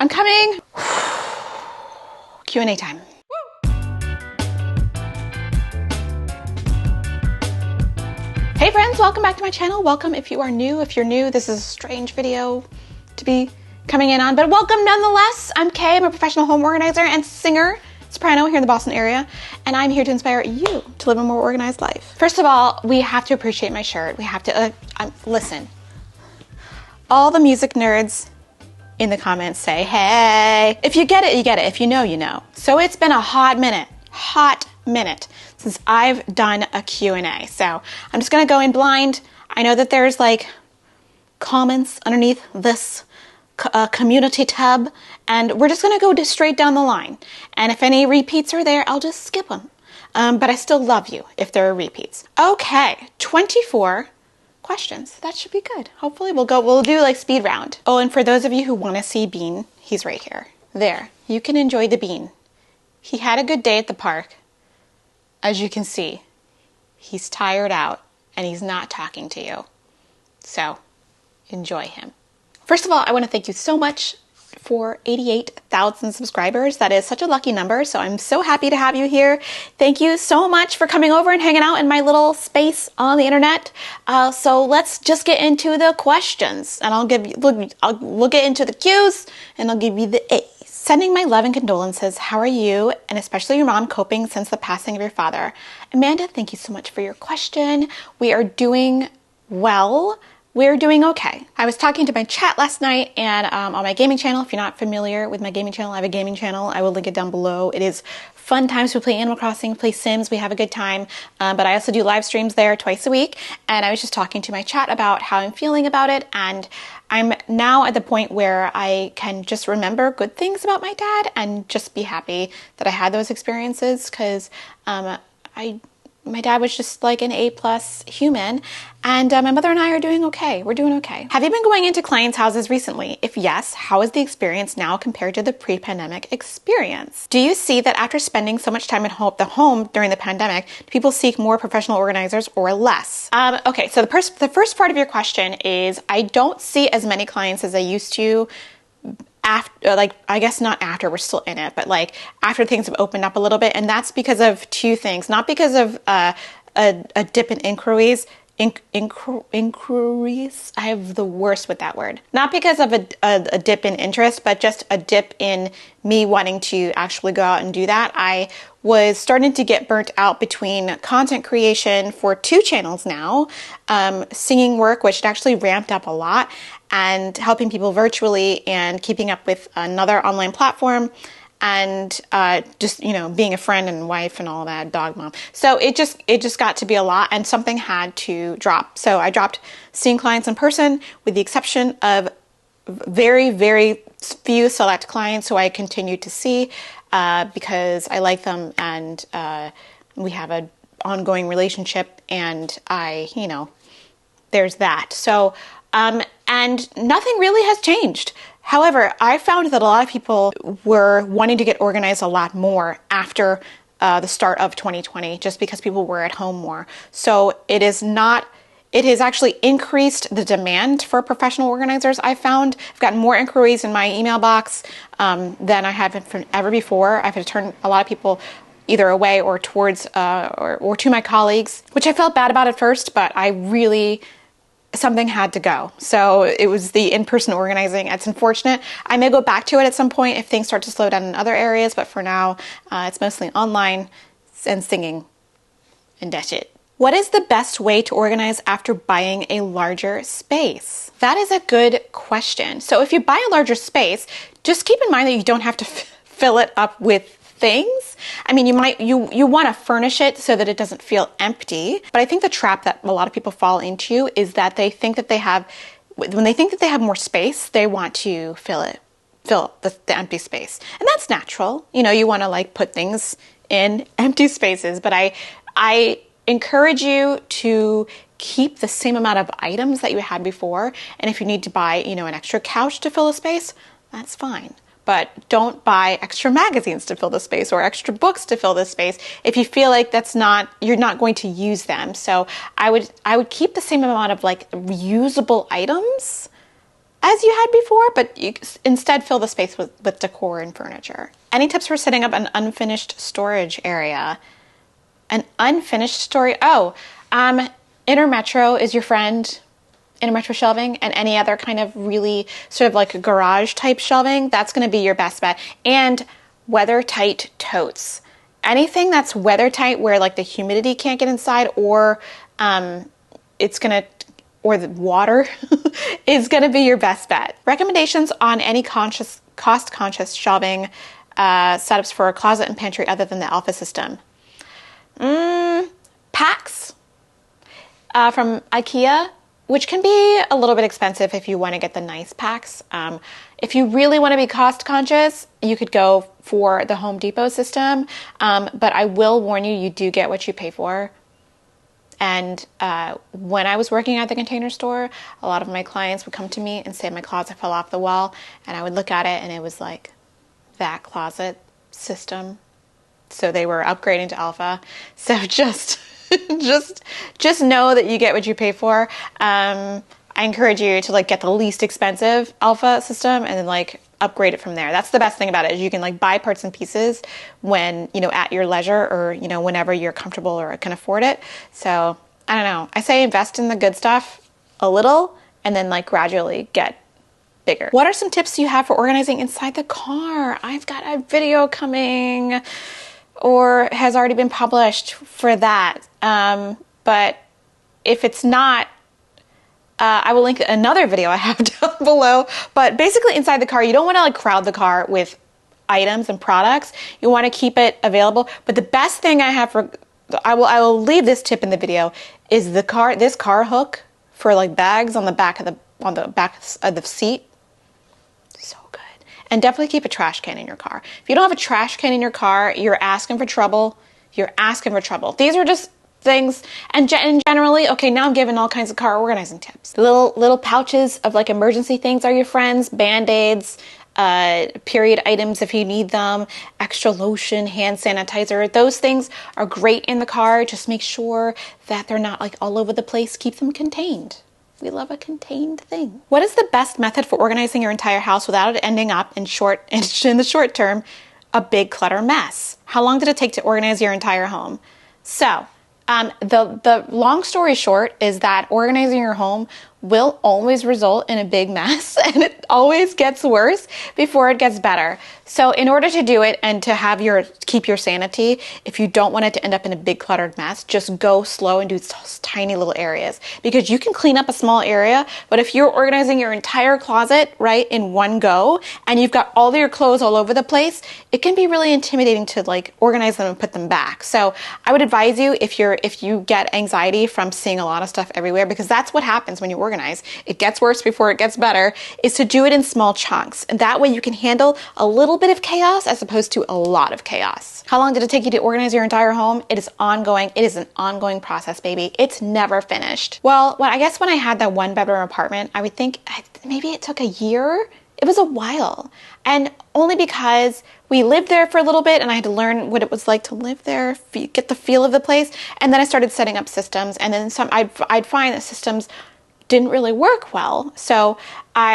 I'm coming. Q&A time. Hey friends, welcome back to my channel. Welcome if you are new. If you're new, this is a strange video to be coming in on, but welcome nonetheless. I'm Kay, I'm a professional home organizer and singer, Soprano here in the Boston area, and I'm here to inspire you to live a more organized life. First of all, we have to appreciate my shirt. We have to, listen. All the music nerds in the comments say, hey. If you get it, you get it. If you know, you know. So it's been a hot minute since I've done a Q&A. So I'm just gonna go in blind. I know that there's like comments underneath this community tab, and we're just gonna go straight down the line. And if any repeats are there, I'll just skip them. But I still love you if there are repeats. Okay, 24 questions. That should be good. Hopefully we'll do like speed round. Oh, and for those of you who want to see Bean, he's right here. There, you can enjoy the Bean. He had a good day at the park. As you can see, he's tired out and he's not talking to you. So enjoy him. First of all, I want to thank you so much for 88,000 subscribers. That is such a lucky number. So I'm so happy to have you here. Thank you so much for coming over and hanging out in my little space on the internet. So let's just get into the questions, and I'll get into the Q's and I'll give you the A's. Sending my love and condolences. How are you, and especially your mom, coping since the passing of your father? Amanda, thank you so much for your question. We are doing well. We're doing okay. I was talking to my chat last night and on my gaming channel. If you're not familiar with my gaming channel, I have a gaming channel. I will link it down below. It is fun times. We play Animal Crossing, play Sims. We have a good time. But I also do live streams there twice a week. And I was just talking to my chat about how I'm feeling about it. And I'm now at the point where I can just remember good things about my dad and just be happy that I had those experiences, because my dad was just like an A+ human, and my mother and I are doing okay. We're doing okay. Have you been going into clients' houses recently? If yes, how is the experience now compared to the pre-pandemic experience? Do you see that after spending so much time at the home during the pandemic, do people seek more professional organizers or less? Okay, so the first part of your question is, I don't see as many clients as I used to. After, like, I guess not after, we're still in it, but like after things have opened up a little bit. And that's because of two things. Not because of a dip in inquiries. Inquiries? I have the worst with that word. Not because of a dip in interest, but just a dip in me wanting to actually go out and do that. I was starting to get burnt out between content creation for 2 channels now, singing work, which had actually ramped up a lot, and helping people virtually and keeping up with another online platform, and just, you know, being a friend and wife and all that, dog mom. So it just got to be a lot, and something had to drop. So I dropped seeing clients in person, with the exception of very, very few select clients who I continue to see because I like them, and we have an ongoing relationship, and there's that. So, and nothing really has changed. However, I found that a lot of people were wanting to get organized a lot more after the start of 2020, just because people were at home more. So it has actually increased the demand for professional organizers. I've gotten more inquiries in my email box than I have from ever before. I've had to turn a lot of people either away or towards or to my colleagues, which I felt bad about at first, but something had to go. So it was the in-person organizing. It's unfortunate. I may go back to it at some point if things start to slow down in other areas, but for now, it's mostly online and singing, and that's it. What is the best way to organize after buying a larger space? That is a good question. So if you buy a larger space, just keep in mind that you don't have to fill it up with things. I mean, you want to furnish it so that it doesn't feel empty. But I think the trap that a lot of people fall into is that they think that when they think that they have more space, they want to fill the empty space. And that's natural. You know, you want to like put things in empty spaces, but I encourage you to keep the same amount of items that you had before. And if you need to buy, an extra couch to fill a space, that's fine. But don't buy extra magazines to fill the space or extra books to fill the space if you feel like you're not going to use them. So I would keep the same amount of like reusable items as you had before, but you instead fill the space with decor and furniture. Any tips for setting up an unfinished storage area? An unfinished storage, Intermetro is your friend. Intermetro shelving and any other kind of really sort of like a garage type shelving, that's going to be your best bet. And weather tight totes. Anything that's weather tight where like the humidity can't get inside or the water is going to be your best bet. Recommendations on any cost conscious shelving setups for a closet and pantry other than the Alpha system. Packs from IKEA, which can be a little bit expensive if you want to get the nice packs. If you really want to be cost conscious, you could go for the Home Depot system. But I will warn you, you do get what you pay for. And when I was working at the Container Store, a lot of my clients would come to me and say my closet fell off the wall. And I would look at it and it was like that closet system. So they were upgrading to Alpha. So just know that you get what you pay for. I encourage you to like get the least expensive Alpha system and then like upgrade it from there. That's the best thing about it, is you can like buy parts and pieces when, at your leisure or, whenever you're comfortable or can afford it. So I don't know. I say invest in the good stuff a little and then like gradually get bigger. What are some tips you have for organizing inside the car? I've got a video coming or has already been published for that. But if it's not, I will link another video I have down below. But basically inside the car, you don't want to like crowd the car with items and products. You want to keep it available. But the best thing I have I will leave this tip in the video, is this car hook for like bags on the back of the seat. So good. And definitely keep a trash can in your car. If you don't have a trash can in your car, you're asking for trouble. You're asking for trouble. These are just things, and generally, okay, now I'm giving all kinds of car organizing tips. Little pouches of like emergency things are your friends. Band-Aids, period items if you need them, extra lotion, hand sanitizer. Those things are great in the car. Just make sure that they're not like all over the place. Keep them contained. We love a contained thing. What is the best method for organizing your entire house without it ending up in the short term, a big clutter mess? How long did it take to organize your entire home? So, the long story short is that organizing your home will always result in a big mess, and it always gets worse before it gets better. So in order to do it and to keep your sanity, if you don't want it to end up in a big cluttered mess, just go slow and do tiny little areas, because you can clean up a small area, but if you're organizing your entire closet right in one go and you've got all your clothes all over the place, it can be really intimidating to like organize them and put them back. So I would advise you, if you get anxiety from seeing a lot of stuff everywhere, because that's what happens when you organize, it gets worse before it gets better, is to do it in small chunks. And that way you can handle a little bit of chaos as opposed to a lot of chaos. How long did it take you to organize your entire home? It is ongoing. It is an ongoing process, baby. It's never finished. Well, I guess when I had that 1-bedroom apartment, I would think maybe it took a year. It was a while. And only because we lived there for a little bit and I had to learn what it was like to live there, get the feel of the place. And then I started setting up systems, and then I'd find that systems didn't really work well. So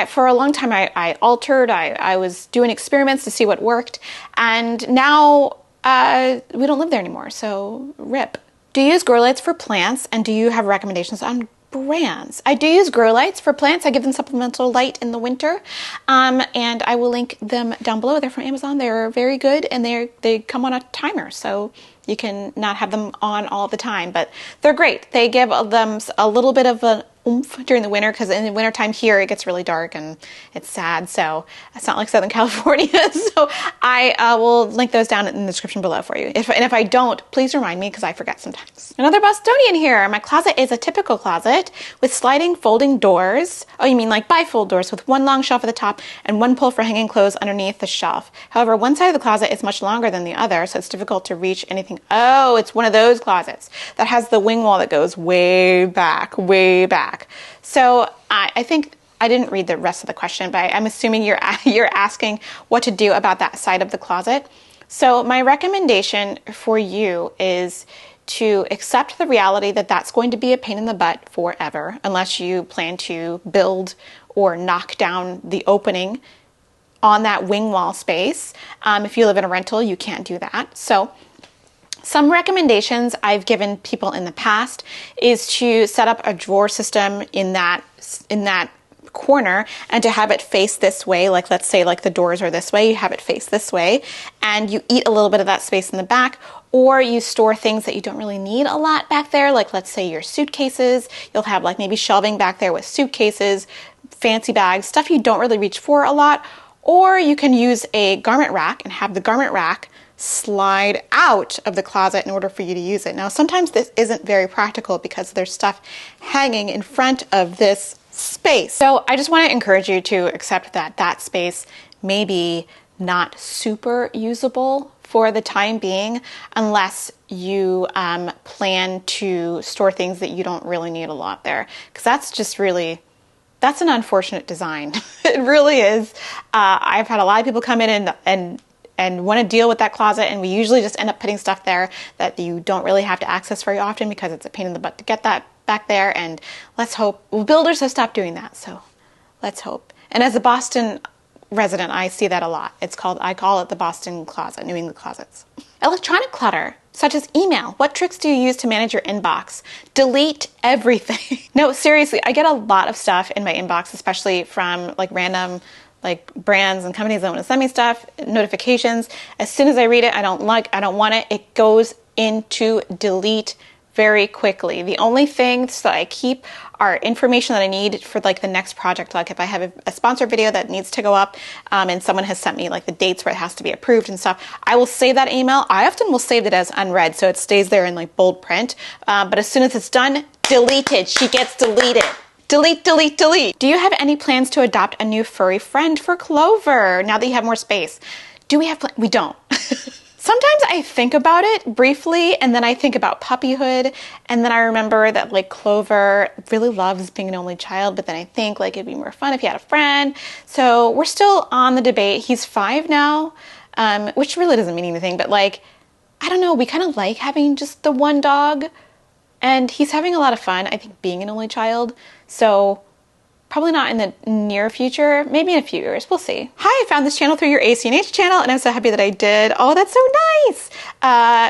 for a long time, I altered, I was doing experiments to see what worked. And now we don't live there anymore, so rip. Do you use grow lights for plants, and do you have recommendations on brands? I do use grow lights for plants. I give them supplemental light in the winter, and I will link them down below. They're from Amazon. They're very good, and they come on a timer, so you can not have them on all the time, but they're great. They give them a little bit of an oomph during the winter, because in the wintertime here it gets really dark and it's sad, so it's not like Southern California. So I will link those down in the description below for you. If I don't, please remind me, because I forget sometimes. Another Bostonian here. My closet is a typical closet with sliding folding doors. Oh, you mean like bifold doors, with one long shelf at the top and one pull for hanging clothes underneath the shelf. However, one side of the closet is much longer than the other, so it's difficult to reach anything. Oh, it's one of those closets that has the wing wall that goes way back, way back. So I think I didn't read the rest of the question, but I'm assuming you're asking what to do about that side of the closet. So my recommendation for you is to accept the reality that that's going to be a pain in the butt forever, unless you plan to build or knock down the opening on that wing wall space. If you live in a rental, you can't do that. So some recommendations I've given people in the past is to set up a drawer system in that corner and to have it face this way. Like, let's say like the doors are this way, you have it face this way, and you eat a little bit of that space in the back, or you store things that you don't really need a lot back there. Like, let's say your suitcases, you'll have like maybe shelving back there with suitcases, fancy bags, stuff you don't really reach for a lot. Or you can use a garment rack and have the garment rack slide out of the closet in order for you to use it. Now, sometimes this isn't very practical because there's stuff hanging in front of this space. So I just want to encourage you to accept that that space may be not super usable for the time being, unless you plan to store things that you don't really need a lot there. Because that's just really, that's an unfortunate design. It really is. I've had a lot of people come in and want to deal with that closet, and we usually just end up putting stuff there that you don't really have to access very often because it's a pain in the butt to get that back there. And let's hope, well, builders have stopped doing that, so let's hope. And as a Boston resident, I see that a lot. I call it the Boston closet, New England closets. Electronic clutter, such as email. What tricks do you use to manage your inbox? Delete everything. No, seriously, I get a lot of stuff in my inbox, especially from like random like brands and companies that want to send me stuff, notifications. As soon as I read it, I don't want it, it goes into delete very quickly. The only things that I keep are information that I need for like the next project. Like if I have a sponsored video that needs to go up and someone has sent me like the dates where it has to be approved and stuff, I will save that email. I often will save it as unread, so it stays there in like bold print. But as soon as it's done, deleted. She gets deleted. Delete, delete, delete. Do you have any plans to adopt a new furry friend for Clover now that you have more space? Do we have plans? We don't. Sometimes I think about it briefly, and then I think about puppyhood, and then I remember that like Clover really loves being an only child, but then I think like it'd be more fun if he had a friend. So we're still on the debate. He's 5 now, which really doesn't mean anything, but like, I don't know, we kind of like having just the one dog, and he's having a lot of fun, I think, being an only child. So probably not in the near future, maybe in a few years, we'll see. Hi, I found this channel through your ACNH channel, and I'm so happy that I did. Oh, that's so nice.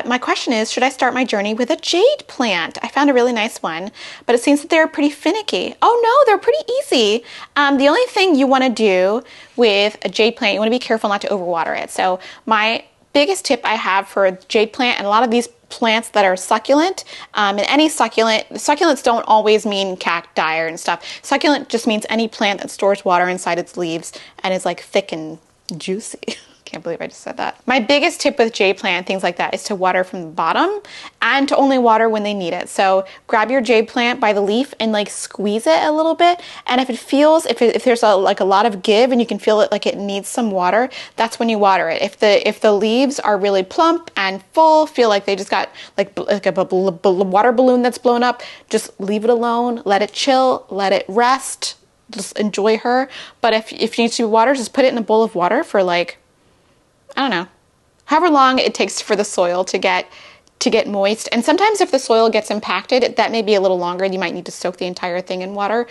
My question is, should I start my journey with a jade plant? I found a really nice one, but it seems that they're pretty finicky. Oh no, they're pretty easy. The only thing you wanna do with a jade plant, you wanna be careful not to overwater it. So my biggest tip I have for a jade plant, and a lot of these plants that are succulent, and any succulents don't always mean cacti and stuff. Succulent just means any plant that stores water inside its leaves and is like thick and juicy. Can't believe I just said that. My biggest tip with jade plant, things like that, is to water from the bottom and to only water when they need it. So grab your jade plant by the leaf and like squeeze it a little bit. And if it feels, if there's a lot of give and you can feel it like it needs some water, that's when you water it. If the leaves are really plump and full, feel like they just got like a water balloon that's blown up, just leave it alone, let it chill, let it rest, just enjoy her. But if you need to water, just put it in a bowl of water for like, I don't know, however long it takes for the soil to get moist. And sometimes if the soil gets impacted, that may be a little longer. You might need to soak the entire thing in water.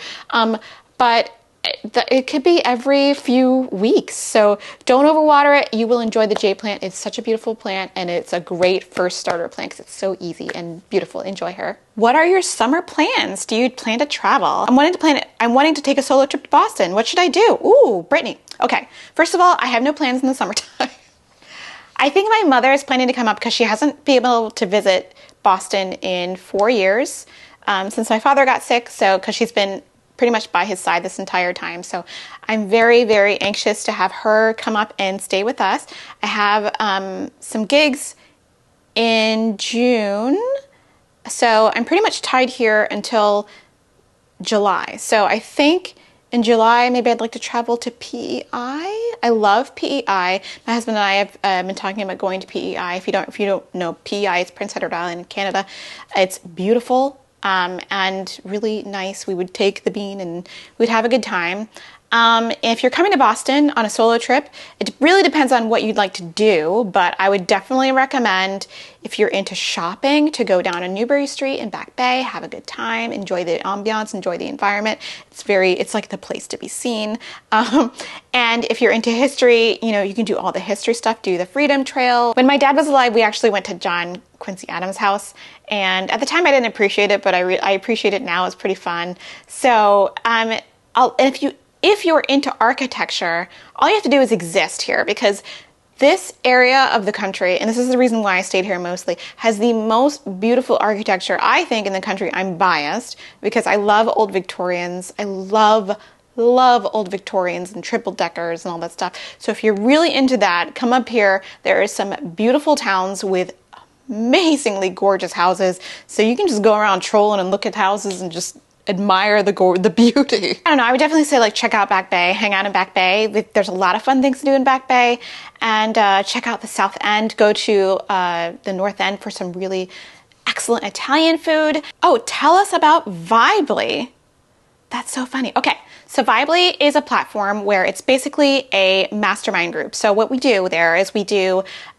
But it could be every few weeks. So don't overwater it. You will enjoy the jade plant. It's such a beautiful plant, and it's a great first starter plant because it's so easy and beautiful. Enjoy her. What are your summer plans? Do you plan to travel? I'm wanting to take a solo trip to Boston. What should I do? Ooh, Brittany. Okay, first of all, I have no plans in the summertime. I think my mother is planning to come up because she hasn't been able to visit Boston in 4 years since my father got sick. So, because she's been pretty much by his side this entire time. So I'm very, very anxious to have her come up and stay with us. I have some gigs in June. So I'm pretty much tied here until July. So I think in July, maybe I'd like to travel to PEI. I love PEI. My husband and I have been talking about going to PEI. If you don't know, PEI is Prince Edward Island in Canada. It's beautiful and really nice. We would take the bean and we'd have a good time. If you're coming to Boston on a solo trip, it really depends on what you'd like to do, but I would definitely recommend, if you're into shopping, to go down to Newbury Street in Back Bay, have a good time, enjoy the ambiance, enjoy the environment. It's like the place to be seen. And if you're into history, you know, you can do all the history stuff, do the Freedom Trail. When my dad was alive, we actually went to John Quincy Adams' house, and at the time I didn't appreciate it, but I appreciate it now. It's pretty fun. So, if you're into architecture, all you have to do is exist here, because this area of the country, and this is the reason why I stayed here mostly, has the most beautiful architecture, I think, in the country. I'm biased because I love old Victorians. I love old Victorians and triple deckers and all that stuff. So if you're really into that, come up here. There are some beautiful towns with amazingly gorgeous houses. So you can just go around trolling and look at houses and just admire the beauty. I don't know, I would definitely say, like, check out Back Bay, hang out in Back Bay. There's a lot of fun things to do in Back Bay. And check out the South End. Go to the North End for some really excellent Italian food. Oh, tell us about Vibely. That's so funny. Okay, so Vibely is a platform where it's basically a mastermind group. So what we do there is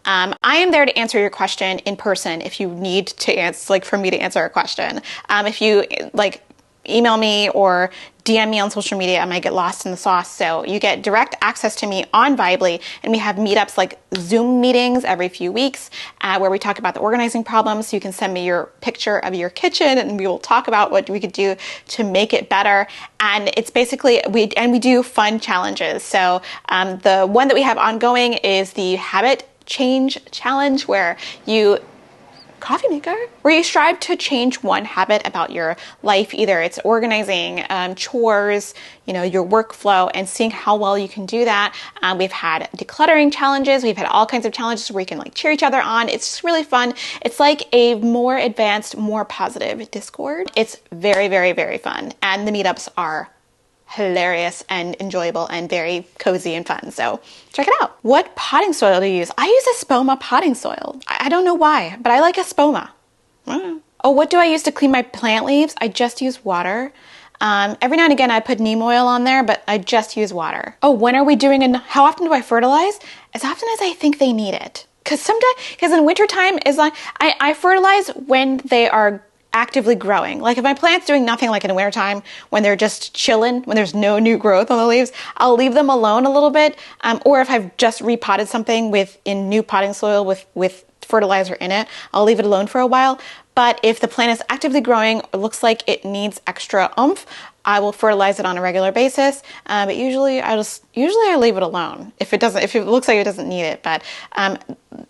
I am there to answer your question in person if you need to answer, like, for me to answer a question. If you, like, email me or DM me on social media, I might get lost in the sauce. So you get direct access to me on Vibely, and we have meetups, like Zoom meetings every few weeks, where we talk about the organizing problems. So you can send me your picture of your kitchen, and we will talk about what we could do to make it better. And it's basically, we do fun challenges. So the one that we have ongoing is the Habit Change Challenge, where you coffee maker, where you strive to change one habit about your life. Either it's organizing, chores, you know, your workflow, and seeing how well you can do that. We've had decluttering challenges. We've had all kinds of challenges where you can, like, cheer each other on. It's just really fun. It's like a more advanced, more positive Discord. It's very, very, very fun. And the meetups are hilarious and enjoyable and very cozy and fun. So check it out. What potting soil do you use? I use a Spoma potting soil. I don't know why, but I like a Spoma. Oh, what do I use to clean my plant leaves? I just use water. Every now and again I put neem oil on there, but I just use water. Oh, when are we doing how often do I fertilize? As often as I think they need it. Because in wintertime, I fertilize when they are actively growing. Like, if my plant's doing nothing, like in the wintertime when they're just chilling, when there's no new growth on the leaves, I'll leave them alone a little bit. Or if I've just repotted something in new potting soil with fertilizer in it, I'll leave it alone for a while. But if the plant is actively growing, or looks like it needs extra oomph, I will fertilize it on a regular basis. But usually I leave it alone if it looks like it doesn't need it. But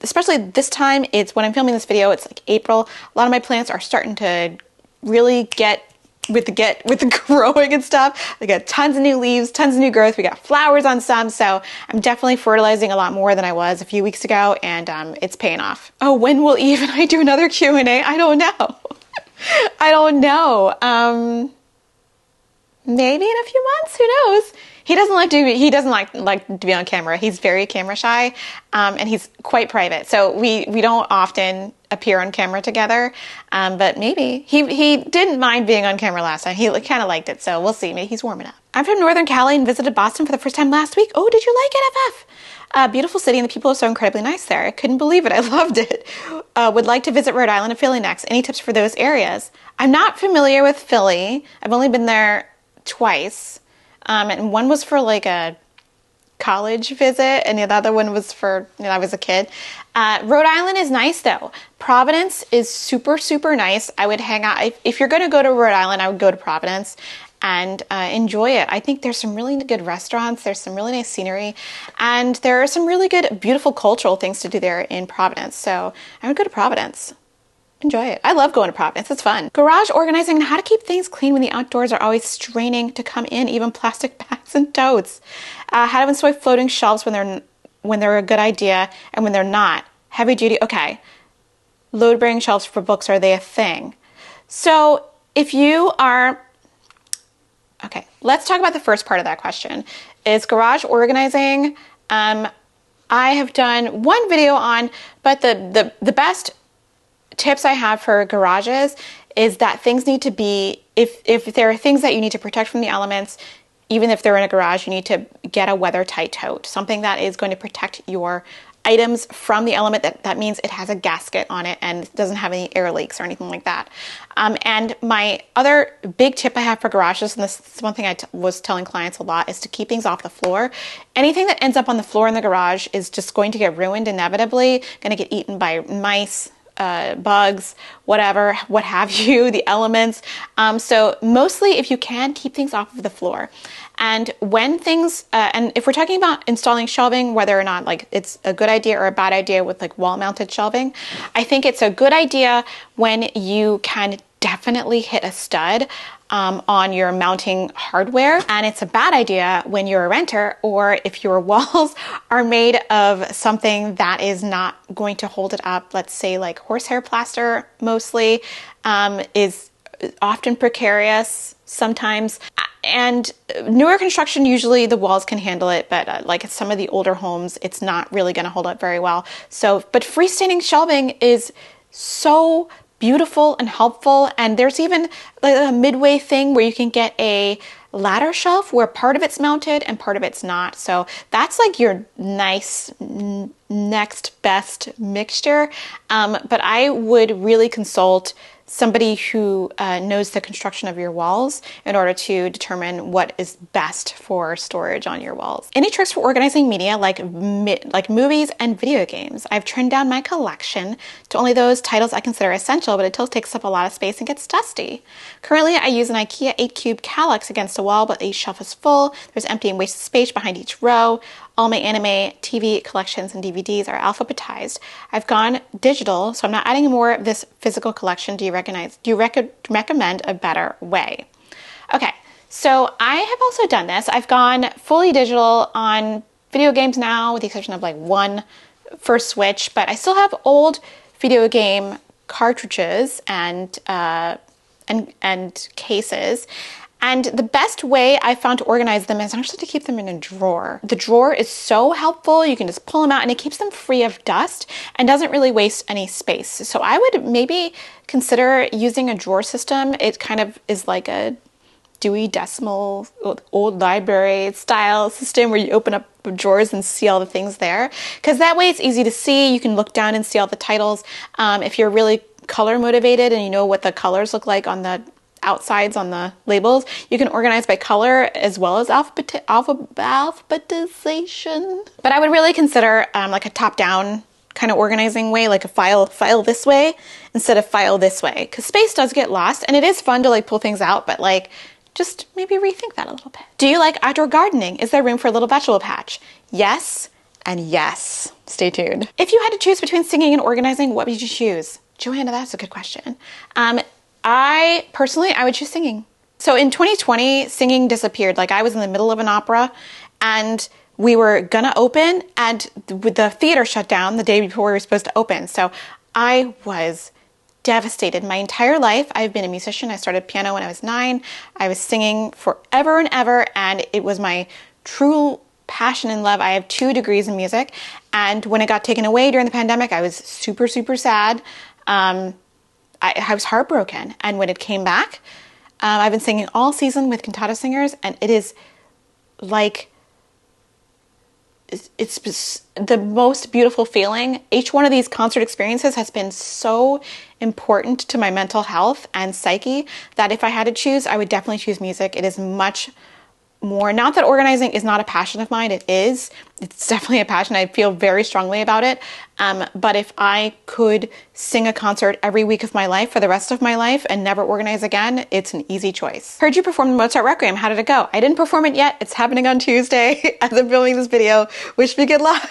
especially this time, it's when I'm filming this video, it's like April. A lot of my plants are starting to really get with the growing and stuff. They got tons of new leaves, tons of new growth. We got flowers on some, so I'm definitely fertilizing a lot more than I was a few weeks ago, and it's paying off. Oh, when will Eve and I do another Q&A? I don't know. I don't know. Maybe in a few months. Who knows? He doesn't like to be on camera. He's very camera shy, and he's quite private. So we don't often appear on camera together. But maybe he didn't mind being on camera last time. He kind of liked it. So we'll see. Maybe he's warming up. I'm from Northern Cali and visited Boston for the first time last week. Oh, did you like it, FF? Beautiful city, and the people are so incredibly nice there. I couldn't believe it. I loved it. Would like to visit Rhode Island and Philly next. Any tips for those areas? I'm not familiar with Philly. I've only been there twice. And one was for like a college visit, and the other one was for, I was a kid. Rhode Island is nice though. Providence is super, super nice. I would hang out. If you're going to go to Rhode Island, I would go to Providence and enjoy it. I think there's some really good restaurants. There's some really nice scenery, and there are some really good, beautiful cultural things to do there in Providence. So I would go to Providence. Enjoy it. I love going to Providence. It's fun. Garage organizing and how to keep things clean when the outdoors are always straining to come in, even plastic bags and totes. How to install floating shelves when they're a good idea and when they're not. Heavy duty. Okay. Load bearing shelves for books, are they a thing? So if you are, okay, let's talk about the first part of that question. Is garage organizing, I have done one video on, but the best tips I have for garages is that things need to be, if there are things that you need to protect from the elements, even if they're in a garage, you need to get a weather-tight tote, something that is going to protect your items from the element. That means it has a gasket on it and doesn't have any air leaks or anything like that. And my other big tip I have for garages, and this is one thing I was telling clients a lot, is to keep things off the floor. Anything that ends up on the floor in the garage is just going to get ruined inevitably, going to get eaten by mice, bugs, whatever, what have you, the elements. So mostly, if you can, keep things off of the floor. And when things, and if we're talking about installing shelving, whether or not like it's a good idea or a bad idea with like wall mounted shelving, I think it's a good idea when you can definitely hit a stud on your mounting hardware. And it's a bad idea when you're a renter, or if your walls are made of something that is not going to hold it up. Let's say like horsehair plaster mostly is often precarious sometimes. And newer construction, usually the walls can handle it, but like some of the older homes, it's not really going to hold up very well. So, but freestanding shelving is so beautiful and helpful. And there's even a midway thing where you can get a ladder shelf where part of it's mounted and part of it's not. So that's like your nice next best mixture. But I would really consult somebody who knows the construction of your walls in order to determine what is best for storage on your walls. Any tricks for organizing media like movies and video games? I've trimmed down my collection to only those titles I consider essential, but it still takes up a lot of space and gets dusty. Currently, I use an IKEA 8-cube Kallax against a wall, but each shelf is full. There's empty and wasted space behind each row. All my anime, TV collections, and DVDs are alphabetized. I've gone digital, so I'm not adding more of this physical collection. Do you recommend a better way? Okay, so I have also done this. I've gone fully digital on video games now, with the exception of like one for Switch, but I still have old video game cartridges and cases. And the best way I found to organize them is actually to keep them in a drawer. The drawer is so helpful. You can just pull them out and it keeps them free of dust and doesn't really waste any space. So I would maybe consider using a drawer system. It kind of is like a Dewey Decimal old library style system where you open up drawers and see all the things there. Because that way it's easy to see. You can look down and see all the titles. If you're really color motivated and you know what the colors look like on the outsides on the labels, you can organize by color as well as alphabetization. But I would really consider like a top-down kind of organizing way, like a file this way instead of file this way, because space does get lost and it is fun to like pull things out, but like just maybe rethink that a little bit. Do you like outdoor gardening? Is there room for a little vegetable patch? Yes and yes. Stay tuned. If you had to choose between singing and organizing, what would you choose? Joanna, that's a good question. I would choose singing. So in 2020, singing disappeared. Like I was in the middle of an opera and we were gonna open and the theater shut down the day before we were supposed to open. So I was devastated. My entire life, I've been a musician. I started piano when I was 9. I was singing forever and ever, and it was my true passion and love. I have 2 degrees in music. And when it got taken away during the pandemic, I was super, super sad. I was heartbroken. And when it came back, I've been singing all season with cantata singers, and it is like, it's the most beautiful feeling. Each one of these concert experiences has been so important to my mental health and psyche that if I had to choose, I would definitely choose music. It is much more, not that organizing is not a passion of mine, it is. It's definitely a passion. I feel very strongly about it. But if I could sing a concert every week of my life for the rest of my life and never organize again, it's an easy choice. Heard you perform the Mozart Requiem. How did it go? I didn't perform it yet. It's happening on Tuesday as I'm filming this video. Wish me good luck.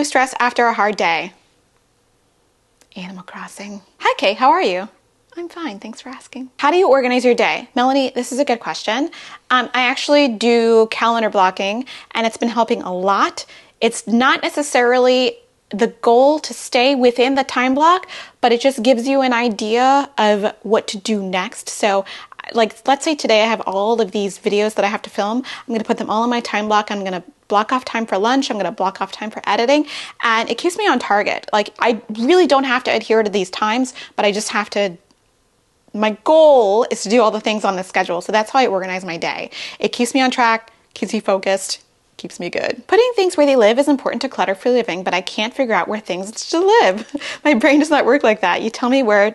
reduce stress after a hard day? Animal Crossing. Hi, Kay, how are you? I'm fine, thanks for asking. How do you organize your day? Melanie, this is a good question. I actually do calendar blocking, and it's been helping a lot. It's not necessarily the goal to stay within the time block, but it just gives you an idea of what to do next. So like, let's say today I have all of these videos that I have to film. I'm gonna put them all in my time block. I'm gonna block off time for lunch. I'm gonna block off time for editing, and it keeps me on target. Like, I really don't have to adhere to these times, but I just have to, my goal is to do all the things on the schedule. So that's how I organize my day. It keeps me on track, keeps me focused, keeps me good. Putting things where they live is important to clutter-free living, but I can't figure out where things should live. My brain does not work like that. You tell me where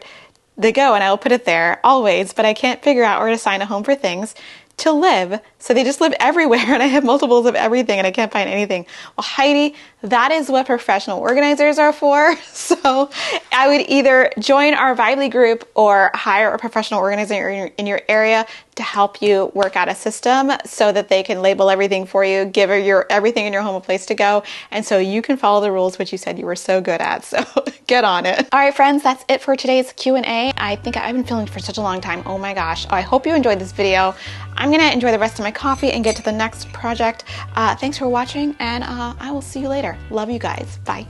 they go and I will put it there always, but I can't figure out where to assign a home for things to live. So they just live everywhere, and I have multiples of everything and I can't find anything. Well, Heidi, that is what professional organizers are for. So I would either join our Vibely group or hire a professional organizer in your area to help you work out a system so that they can label everything for you, give everything in your home a place to go, and so you can follow the rules, which you said you were so good at. So get on it. All right, friends, that's it for today's Q&A. I think I've been filming for such a long time. Oh my gosh. I hope you enjoyed this video. I'm gonna enjoy the rest of my coffee and get to the next project. Thanks for watching, and I will see you later. Love you guys. Bye.